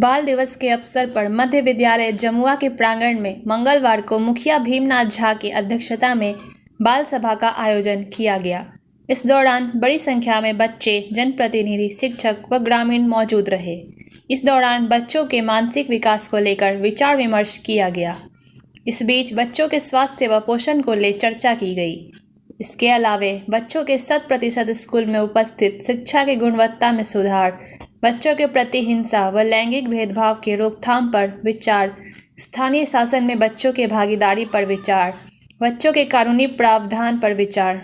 बाल दिवस के अवसर पर मध्य विद्यालय जमुआ के प्रांगण में मंगलवार को मुखिया भीमनाथ झा की अध्यक्षता में बाल सभा का आयोजन किया गया। इस दौरान बड़ी संख्या में बच्चे, जनप्रतिनिधि, शिक्षक व ग्रामीण मौजूद रहे। इस दौरान बच्चों के मानसिक विकास को लेकर विचार विमर्श किया गया। इस बीच बच्चों के स्वास्थ्य व पोषण को ले चर्चा की गई। इसके अलावे बच्चों के 100% स्कूल में उपस्थित, शिक्षा की गुणवत्ता में सुधार, बच्चों के प्रति हिंसा व लैंगिक भेदभाव के रोकथाम पर विचार, स्थानीय शासन में बच्चों की भागीदारी पर विचार, बच्चों के कानूनी प्रावधान पर विचार।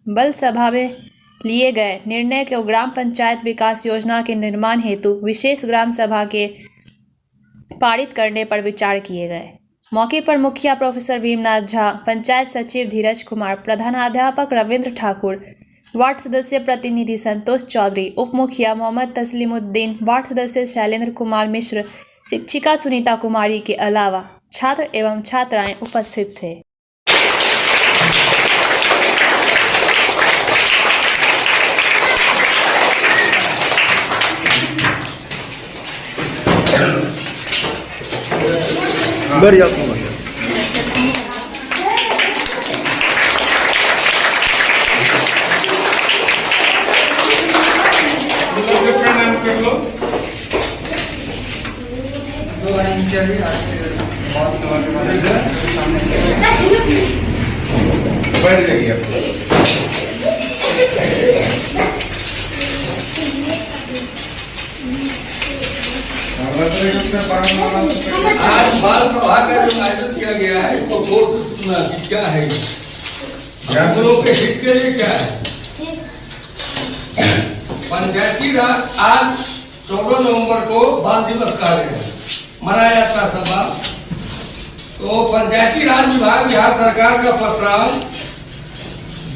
बल सभा में लिए गए निर्णय को ग्राम पंचायत विकास योजना के निर्माण हेतु विशेष ग्राम सभा के पारित करने पर विचार किए गए। मौके पर मुखिया प्रोफेसर भीमनाथ झा, पंचायत सचिव धीरज कुमार, प्रधानाध्यापक रविंद्र ठाकुर, वार्ड सदस्य प्रतिनिधि संतोष चौधरी, उप मुखिया मोहम्मद तस्लीमुद्दीन, वार्ड सदस्य शैलेंद्र कुमार मिश्र, शिक्षिका सुनीता कुमारी के अलावा छात्र एवं छात्राएं उपस्थित थे। बढ़िया बैठ जाइए आप। आज बाल सभा का जो आयोजन किया गया है तो क्या है, जानवरों के हित के लिए क्या है। पंचायती राज आज 14 नवंबर को बाल दिवस कार्य मनाया जाता सभा। तो पंचायती राज विभाग बिहार सरकार का पत्रांक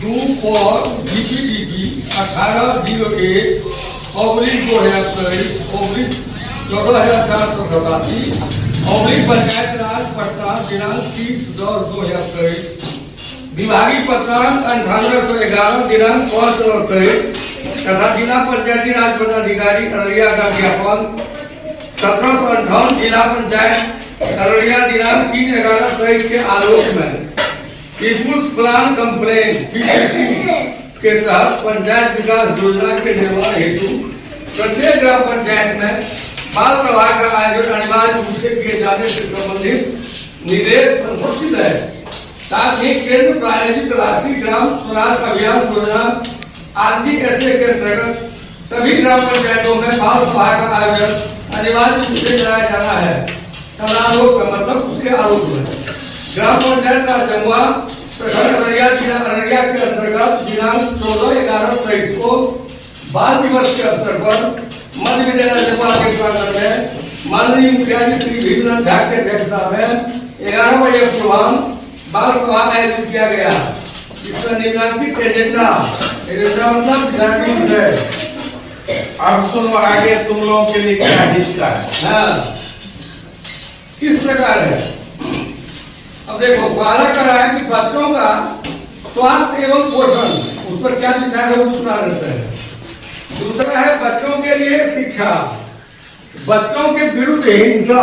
2/DPDG 1801/2023/14487 पंचायत राज पटना दिनांक 30/10/2023 विभागीय पत्रांक 9811 दिनांक 5/23 तथा जिला पंचायती राज पदाधिकारी अररिया का ज्ञापन 1758 जिला पंचायत अररिया दिनांक 3/11/23 के आलोक में पीपुल्स प्लान कंप्लेंट PPC के तहत पंचायत विकास योजना के निर्माण हेतु प्रत्येक ग्राम पंचायत में बाल सभा का आयोजन अनिवार्य रूप से किए जाने से संबंधित निर्देश संशोधित है। साथ ही केंद्र प्रायोजित राष्ट्रीय ग्राम स्वराज अभियान योजना RGSA के अंतर्गत सभी ग्राम पंचायतों में बाल सभा का आयोजन अनिवार्य रूप से कराया जाना है। आलोक का मतलब उसके आलोक में ग्राम पंचायत का जमुआ प्रखंड अररिया जिला अररिया के अंतर्गत दिनांक 14/11/23 को बाल दिवस के अवसर पर मध्य विद्यालय जमुआ के प्रांगण में माननीय मुखिया जी श्री भीमनाथ झा की अध्यक्षता में 11 बजे पूर्वाह बाल सभा आयोजित किया गया। इसका निम्नलिखित एजेंडा मतलब जागरूक है। अब सुनो आगे तुम लोगों के लिए क्या हित का है। हाँ, किस प्रकार है। अब देखो, पहला कर रहा है कि बच्चों का स्वास्थ्य एवं पोषण, उस पर क्या विचार है उसका रहता है। दूसरा है बच्चों के लिए शिक्षा, बच्चों के विरुद्ध हिंसा,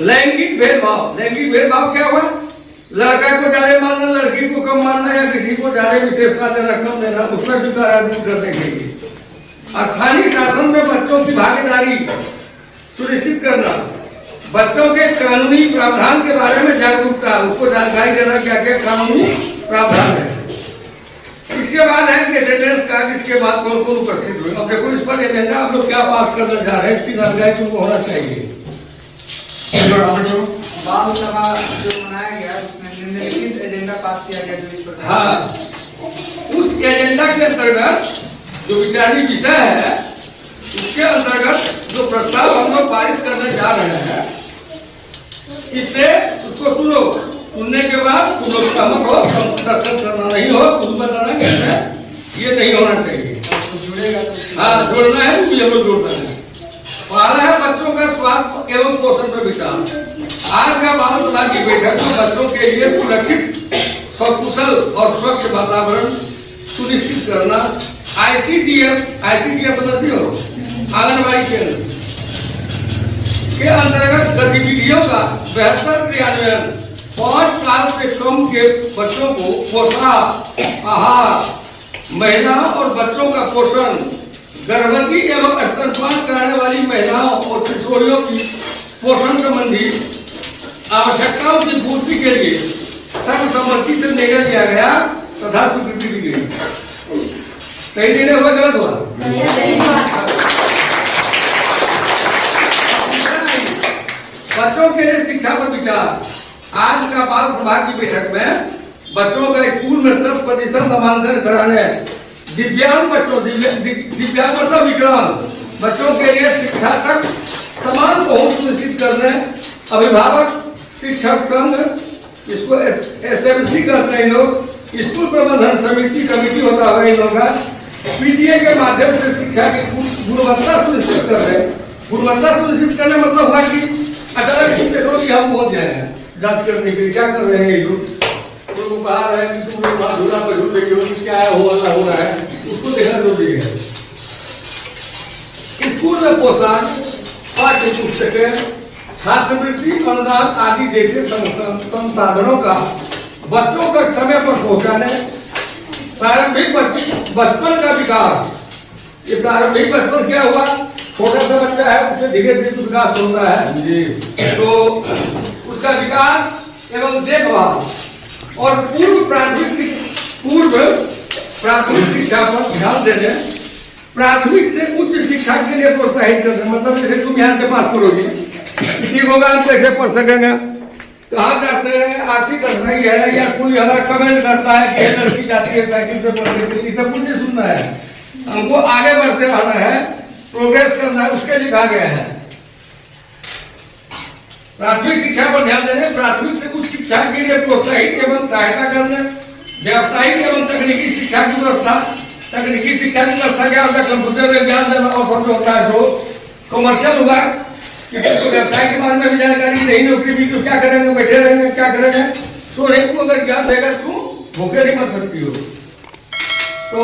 लैंगिक भेदभाव। लैंगिक भेदभाव क्या हुआ, लड़का को ज्यादा मानना, लड़की को कम मानना या किसी को ज्यादा विशेषता देना, कम देना, उसमें विचार करने के लिए स्थानीय शासन में बच्चों की भागीदारी सुनिश्चित करना, बच्चों के कानूनी प्रावधान के बारे में जागरूकता, उसको जानकारी देना क्या क्या कानूनी प्रावधान है। इसके बाद है कि अटेंडेंस कार्ड, इसके बाद कौन कौन उपस्थित हुए। अब देखो, इस पर एजेंडा हम लोग क्या पास करना चाह रहे हैं, इसकी जानकारी तुमको होना चाहिए। बाल सभा जो मनाया गया उसमें निम्नलिखित एजेंडा पास किया गया जो इस पर। हाँ, उस एजेंडा के अंतर्गत जो विचारणीय विषय है उसके अंतर्गत जो प्रस्ताव हम लोग पारित करने जा रहे हैं, इससे उसको सुनो, सुनने के बाद तुम लोग सहमत हो, करना नहीं हो, तुम बताना कैसे ये नहीं होना चाहिए। हाँ, जोड़ना है, मुझे लोग जोड़ना है। पहला है बच्चों का स्वास्थ्य एवं पोषण पर विचार। आज का बाल सभा की बैठक में बच्चों के लिए सुरक्षित, सकुशल और स्वच्छ वातावरण सुनिश्चित करना, ICDS समझती हो, आंगनबाड़ी केंद्र, के अंतर्गत गतिविधियों का बेहतर क्रियान्वयन 5 साल से कम के बच्चों को पोषक आहार, महिलाओं और बच्चों का पोषण, गर्भवती एवं स्तनपान कराने वाली महिलाओं और किशोरियों की पोषण संबंधी आवश्यकताओं की पूर्ति के लिए सर्वसम्मति से निर्णय लिया गया तथा स्वीकृति दी गई। सही निर्णय हुआ, गलत हुआ? बच्चों के लिए शिक्षा पर विचार। आज का बाल सभा की बैठक में बच्चों का स्कूल में 100% नामांकन कराने, दिव्यांग बच्चों, दिव्यांग मतलब विकलांग बच्चों के लिए शिक्षा तक समान पहुंच सुनिश्चित करने, अभिभावक शिक्षक संघ, इसको SMC करते हैं लोग, स्कूल प्रबंधन समिति कमेटी होता है इन लोगों का, PTA के माध्यम से शिक्षा की गुणवत्ता सुनिश्चित कर रहे हैं। गुणवत्ता सुनिश्चित करने मतलब हुआ कि अचानक देखो कि हम पहुंच गए हैं जांच करने के लिए, क्या कर रहे हैं ये लोग, उनको कहा है कि तुम लोग वहां झूला पर झूल रही हो, क्या हो रहा है, उसको देखना जरूरी है। स्कूल में पोषण, पाठ्य पुस्तकें, छात्रवृत्ति, अनुदान आदि जैसे संसाधनों का बच्चों को समय पर पहुंचाने, प्रारंभिक बचपन का विकास। ये प्रारंभिक बचपन क्या हुआ, छोटा सा बच्चा है, उससे धीरे धीरे विकास होता है जी, तो उसका विकास एवं देखभाल और पूर्व प्राथमिक शिक्षा पर ध्यान देने, प्राथमिक से उच्च शिक्षा के लिए प्रोत्साहित करने। मतलब जैसे तुम यहाँ से पास करोगे, किसी को हम कैसे पढ़ सकेंगे, कहाँ जाते हैं, आर्थिक कठिनाई है, या कोई हमारा कमेंट करता है कि लड़की जाती है साइकिल से पढ़ने के लिए, ये सब कुछ नहीं सुनना है, हमको आगे बढ़ते रहना है, प्रोग्रेस करना है, उसके लिए कहा गया है। प्राथमिक शिक्षा पर ध्यान देने, प्राथमिक से उच्च शिक्षा के लिए प्रोत्साहित एवं सहायता करने, व्यावसायिक एवं तकनीकी शिक्षा की व्यवस्था। तकनीकी शिक्षा की व्यवस्था क्या होता है, कंप्यूटर में ज्ञान देना और सब जो होता है जो कमर्शियल होगा, किसी को व्यवसाय के बारे में भी जानकारी नहीं, नौकरी भी तो क्या करेंगे, बैठे रहेंगे, क्या करेंगे, सोने को अगर ज्ञान देगा तुम भूखे नहीं मर सकती हो। तो